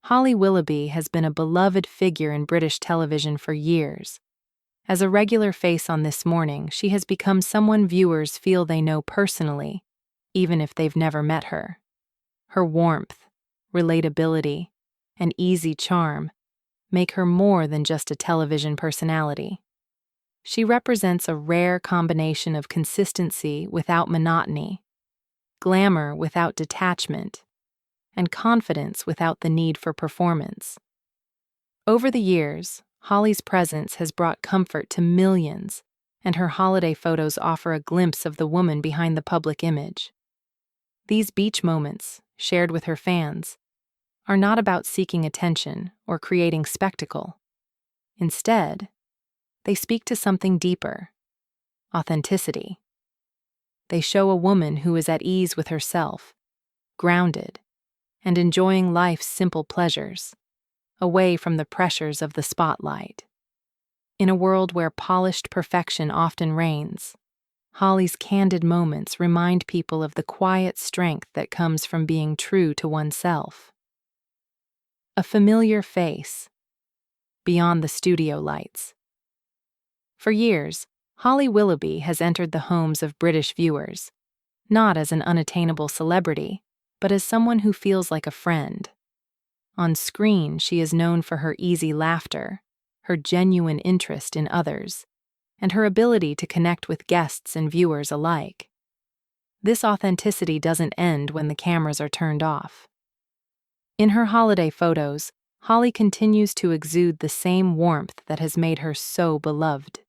Holly Willoughby has been a beloved figure in British television for years. As a regular face on This Morning, she has become someone viewers feel they know personally, even if they've never met her. Her warmth, relatability, and easy charm make her more than just a television personality. She represents a rare combination of consistency without monotony, glamour without detachment, and confidence without the need for performance. Over the years, Holly's presence has brought comfort to millions, and her holiday photos offer a glimpse of the woman behind the public image. These beach moments, shared with her fans, are not about seeking attention or creating spectacle. Instead, they speak to something deeper: authenticity. They show a woman who is at ease with herself, grounded, and enjoying life's simple pleasures, away from the pressures of the spotlight. In a world where polished perfection often reigns, Holly's candid moments remind people of the quiet strength that comes from being true to oneself. A familiar face, beyond the studio lights. For years, Holly Willoughby has entered the homes of British viewers, not as an unattainable celebrity, but as someone who feels like a friend. On screen, she is known for her easy laughter, her genuine interest in others, and her ability to connect with guests and viewers alike. This authenticity doesn't end when the cameras are turned off. In her holiday photos, Holly continues to exude the same warmth that has made her so beloved.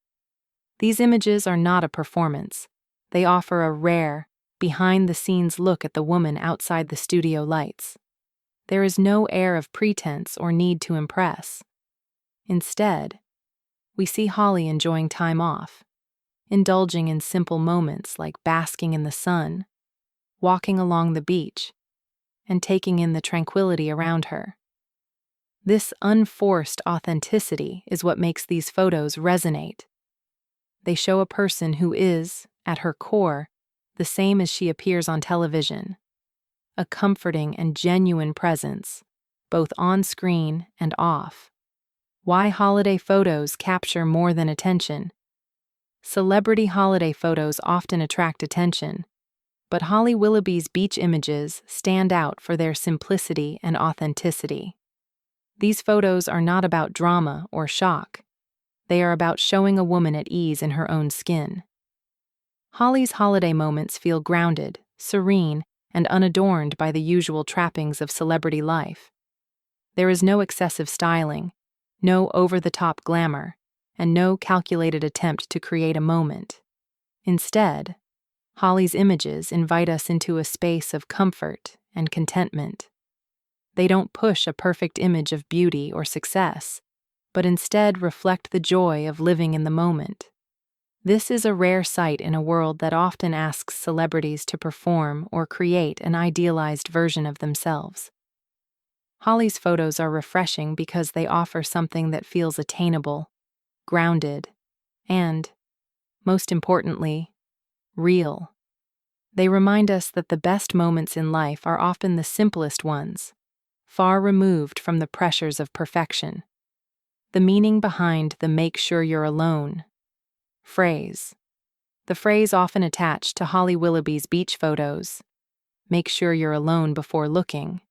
These images are not a performance. They offer a rare, behind-the-scenes look at the woman outside the studio lights. There is no air of pretense or need to impress. Instead, we see Holly enjoying time off, indulging in simple moments like basking in the sun, walking along the beach, and taking in the tranquility around her. This unforced authenticity is what makes these photos resonate. They show a person who is, at her core, the same as she appears on television. A comforting and genuine presence, both on screen and off. Why holiday photos capture more than attention? Celebrity holiday photos often attract attention, but Holly Willoughby's beach images stand out for their simplicity and authenticity. These photos are not about drama or shock. They are about showing a woman at ease in her own skin. Holly's holiday moments feel grounded, serene, and unadorned by the usual trappings of celebrity life. There is no excessive styling, no over-the-top glamour, and no calculated attempt to create a moment. Instead, Holly's images invite us into a space of comfort and contentment. They don't push a perfect image of beauty or success, but instead reflect the joy of living in the moment. This is a rare sight in a world that often asks celebrities to perform or create an idealized version of themselves. Holly's photos are refreshing because they offer something that feels attainable, grounded, and, most importantly, real. They remind us that the best moments in life are often the simplest ones, far removed from the pressures of perfection. The meaning behind the "make sure you're alone" phrase. The phrase often attached to Holly Willoughby's beach photos, "make sure you're alone before looking,"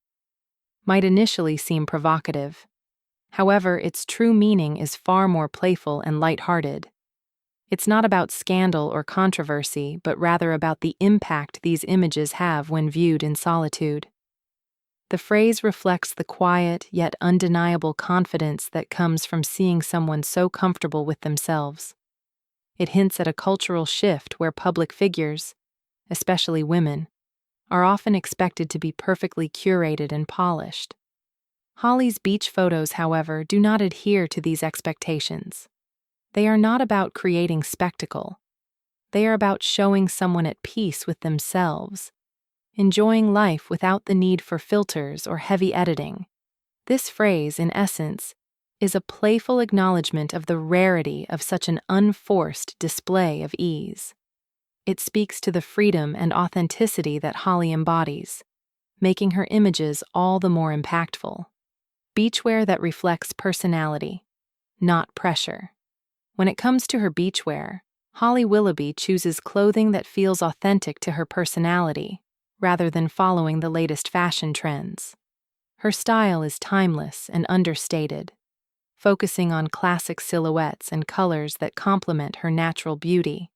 might initially seem provocative. However, its true meaning is far more playful and lighthearted. It's not about scandal or controversy, but rather about the impact these images have when viewed in solitude. The phrase reflects the quiet yet undeniable confidence that comes from seeing someone so comfortable with themselves. It hints at a cultural shift where public figures, especially women, are often expected to be perfectly curated and polished. Holly's beach photos, however, do not adhere to these expectations. They are not about creating spectacle. They are about showing someone at peace with themselves, enjoying life without the need for filters or heavy editing. This phrase, in essence, is a playful acknowledgement of the rarity of such an unforced display of ease. It speaks to the freedom and authenticity that Holly embodies, making her images all the more impactful. Beachwear that reflects personality, not pressure. When it comes to her beachwear, Holly Willoughby chooses clothing that feels authentic to her personality, rather than following the latest fashion trends. Her style is timeless and understated, focusing on classic silhouettes and colors that complement her natural beauty.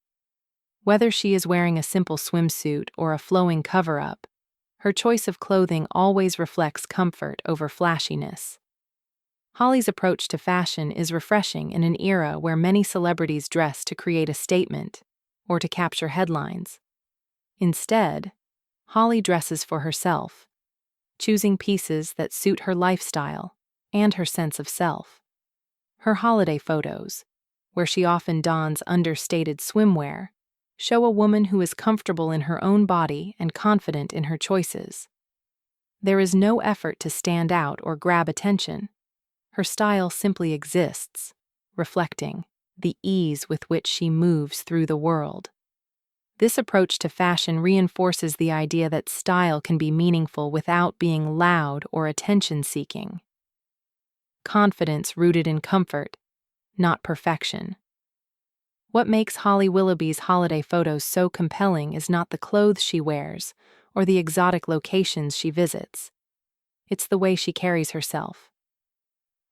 Whether she is wearing a simple swimsuit or a flowing cover-up, her choice of clothing always reflects comfort over flashiness. Holly's approach to fashion is refreshing in an era where many celebrities dress to create a statement or to capture headlines. Instead, Holly dresses for herself, choosing pieces that suit her lifestyle and her sense of self. Her holiday photos, where she often dons understated swimwear, show a woman who is comfortable in her own body and confident in her choices. There is no effort to stand out or grab attention. Her style simply exists, reflecting the ease with which she moves through the world. This approach to fashion reinforces the idea that style can be meaningful without being loud or attention-seeking. Confidence rooted in comfort, not perfection. What makes Holly Willoughby's holiday photos so compelling is not the clothes she wears or the exotic locations she visits. It's the way she carries herself.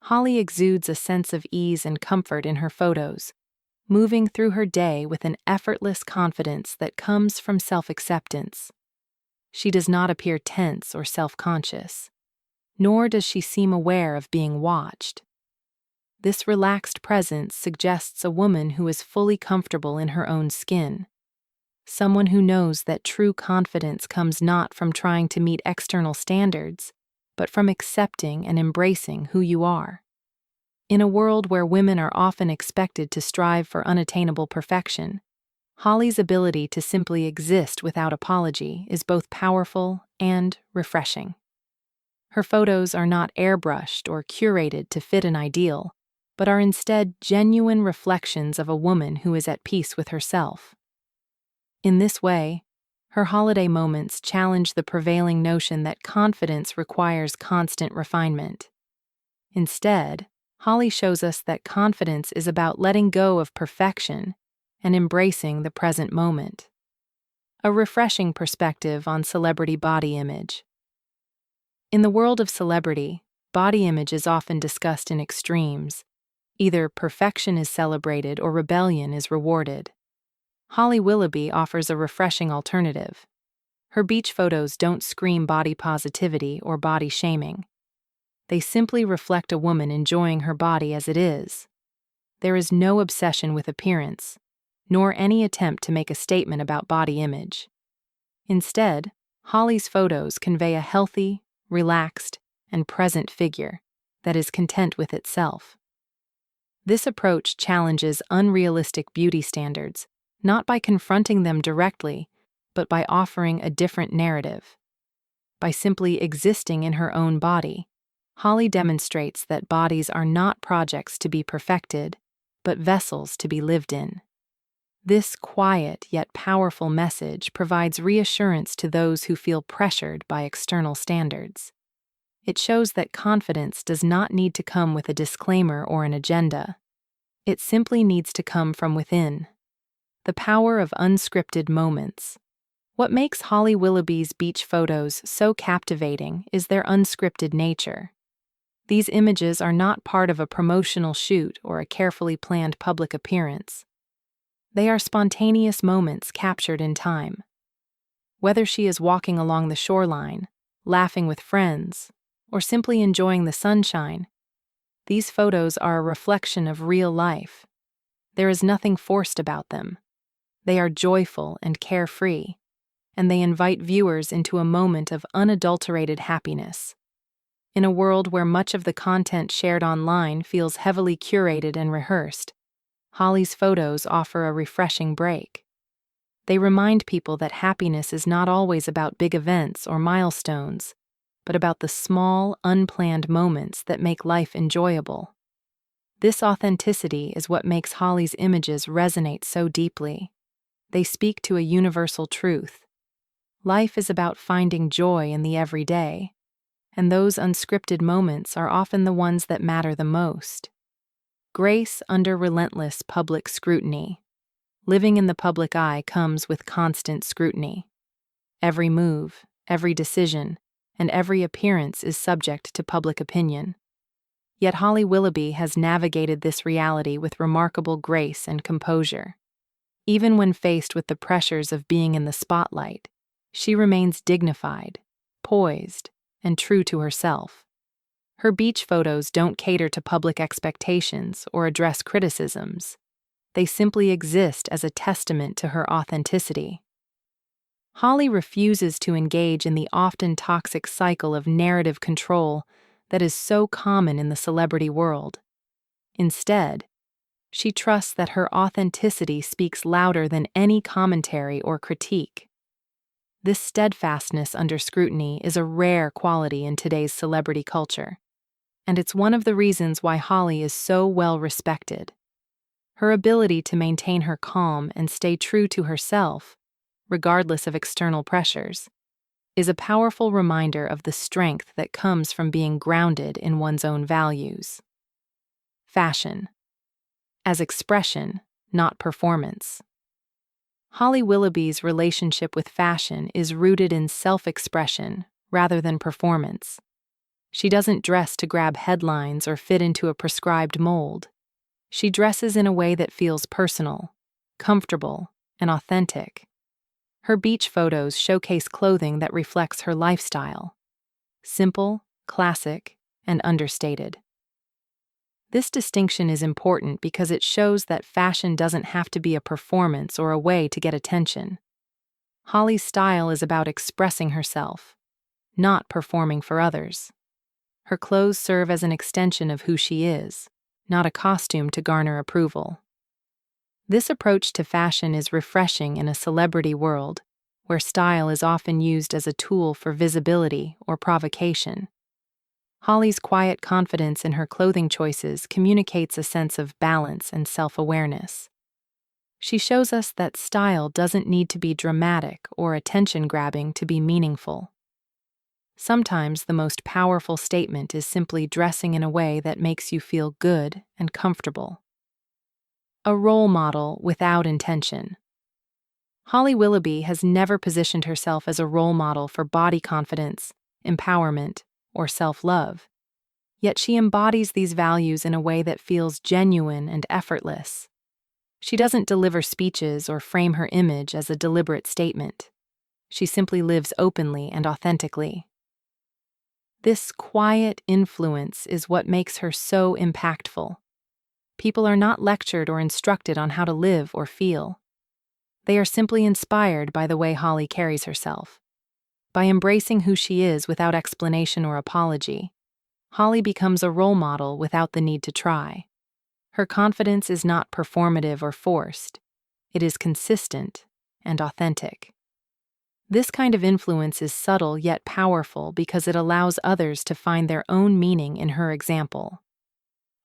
Holly exudes a sense of ease and comfort in her photos, moving through her day with an effortless confidence that comes from self-acceptance. She does not appear tense or self-conscious, nor does she seem aware of being watched. This relaxed presence suggests a woman who is fully comfortable in her own skin, someone who knows that true confidence comes not from trying to meet external standards, but from accepting and embracing who you are. In a world where women are often expected to strive for unattainable perfection, Holly's ability to simply exist without apology is both powerful and refreshing. Her photos are not airbrushed or curated to fit an ideal, but are instead genuine reflections of a woman who is at peace with herself. In this way, her holiday moments challenge the prevailing notion that confidence requires constant refinement. Instead, Holly shows us that confidence is about letting go of perfection and embracing the present moment. A refreshing perspective on celebrity body image. In the world of celebrity, body image is often discussed in extremes. Either perfection is celebrated or rebellion is rewarded. Holly Willoughby offers a refreshing alternative. Her beach photos don't scream body positivity or body shaming. They simply reflect a woman enjoying her body as it is. There is no obsession with appearance, nor any attempt to make a statement about body image. Instead, Holly's photos convey a healthy, relaxed, and present figure that is content with itself. This approach challenges unrealistic beauty standards, not by confronting them directly, but by offering a different narrative. By simply existing in her own body, Holly demonstrates that bodies are not projects to be perfected, but vessels to be lived in. This quiet yet powerful message provides reassurance to those who feel pressured by external standards. It shows that confidence does not need to come with a disclaimer or an agenda. It simply needs to come from within. The power of unscripted moments. What makes Holly Willoughby's beach photos so captivating is their unscripted nature. These images are not part of a promotional shoot or a carefully planned public appearance. They are spontaneous moments captured in time. Whether she is walking along the shoreline, laughing with friends, or simply enjoying the sunshine, these photos are a reflection of real life. There is nothing forced about them. They are joyful and carefree, and they invite viewers into a moment of unadulterated happiness. In a world where much of the content shared online feels heavily curated and rehearsed, Holly's photos offer a refreshing break. They remind people that happiness is not always about big events or milestones, but about the small, unplanned moments that make life enjoyable. This authenticity is what makes Holly's images resonate so deeply. They speak to a universal truth. Life is about finding joy in the everyday. and those unscripted moments are often the ones that matter the most. Grace under relentless public scrutiny. Living in the public eye comes with constant scrutiny. Every move, every decision, and every appearance is subject to public opinion. Yet Holly Willoughby has navigated this reality with remarkable grace and composure. Even when faced with the pressures of being in the spotlight, she remains dignified, poised, and true to herself. Her beach photos don't cater to public expectations or address criticisms. They simply exist as a testament to her authenticity. Holly refuses to engage in the often toxic cycle of narrative control that is so common in the celebrity world. Instead, she trusts that her authenticity speaks louder than any commentary or critique. This steadfastness under scrutiny is a rare quality in today's celebrity culture, and it's one of the reasons why Holly is so well respected. Her ability to maintain her calm and stay true to herself, regardless of external pressures, is a powerful reminder of the strength that comes from being grounded in one's own values. Fashion. As expression, not performance. Holly Willoughby's relationship with fashion is rooted in self-expression rather than performance. She doesn't dress to grab headlines or fit into a prescribed mold. She dresses in a way that feels personal, comfortable, and authentic. Her beach photos showcase clothing that reflects her lifestyle. Simple, classic, and understated. This distinction is important because it shows that fashion doesn't have to be a performance or a way to get attention. Holly's style is about expressing herself, not performing for others. Her clothes serve as an extension of who she is, not a costume to garner approval. This approach to fashion is refreshing in a celebrity world, where style is often used as a tool for visibility or provocation. Holly's quiet confidence in her clothing choices communicates a sense of balance and self-awareness. She shows us that style doesn't need to be dramatic or attention-grabbing to be meaningful. Sometimes the most powerful statement is simply dressing in a way that makes you feel good and comfortable. A role model without intention. Holly Willoughby has never positioned herself as a role model for body confidence, empowerment, or self-love. Yet she embodies these values in a way that feels genuine and effortless. She doesn't deliver speeches or frame her image as a deliberate statement. She simply lives openly and authentically. This quiet influence is what makes her so impactful. People are not lectured or instructed on how to live or feel. They are simply inspired by the way Holly carries herself. By embracing who she is without explanation or apology, Holly becomes a role model without the need to try. Her confidence is not performative or forced. It is consistent and authentic. This kind of influence is subtle yet powerful because it allows others to find their own meaning in her example.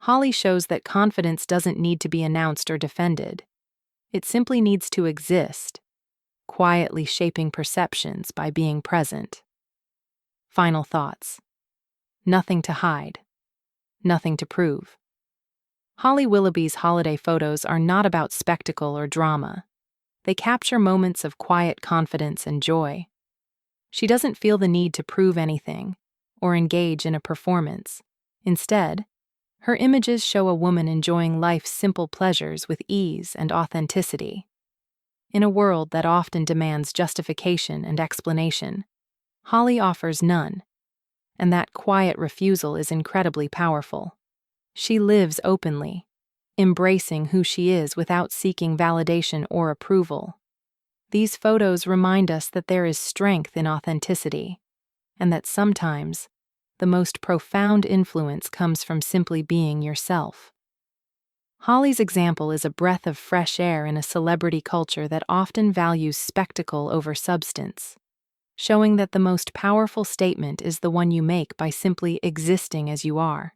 Holly shows that confidence doesn't need to be announced or defended. It simply needs to exist, quietly shaping perceptions by being present. Final thoughts. Nothing to hide. Nothing to prove. Holly Willoughby's holiday photos are not about spectacle or drama. They capture moments of quiet confidence and joy. She doesn't feel the need to prove anything or engage in a performance. Instead, her images show a woman enjoying life's simple pleasures with ease and authenticity. In a world that often demands justification and explanation, Holly offers none, and that quiet refusal is incredibly powerful. She lives openly, embracing who she is without seeking validation or approval. These photos remind us that there is strength in authenticity, and that sometimes the most profound influence comes from simply being yourself. Holly's example is a breath of fresh air in a celebrity culture that often values spectacle over substance, showing that the most powerful statement is the one you make by simply existing as you are.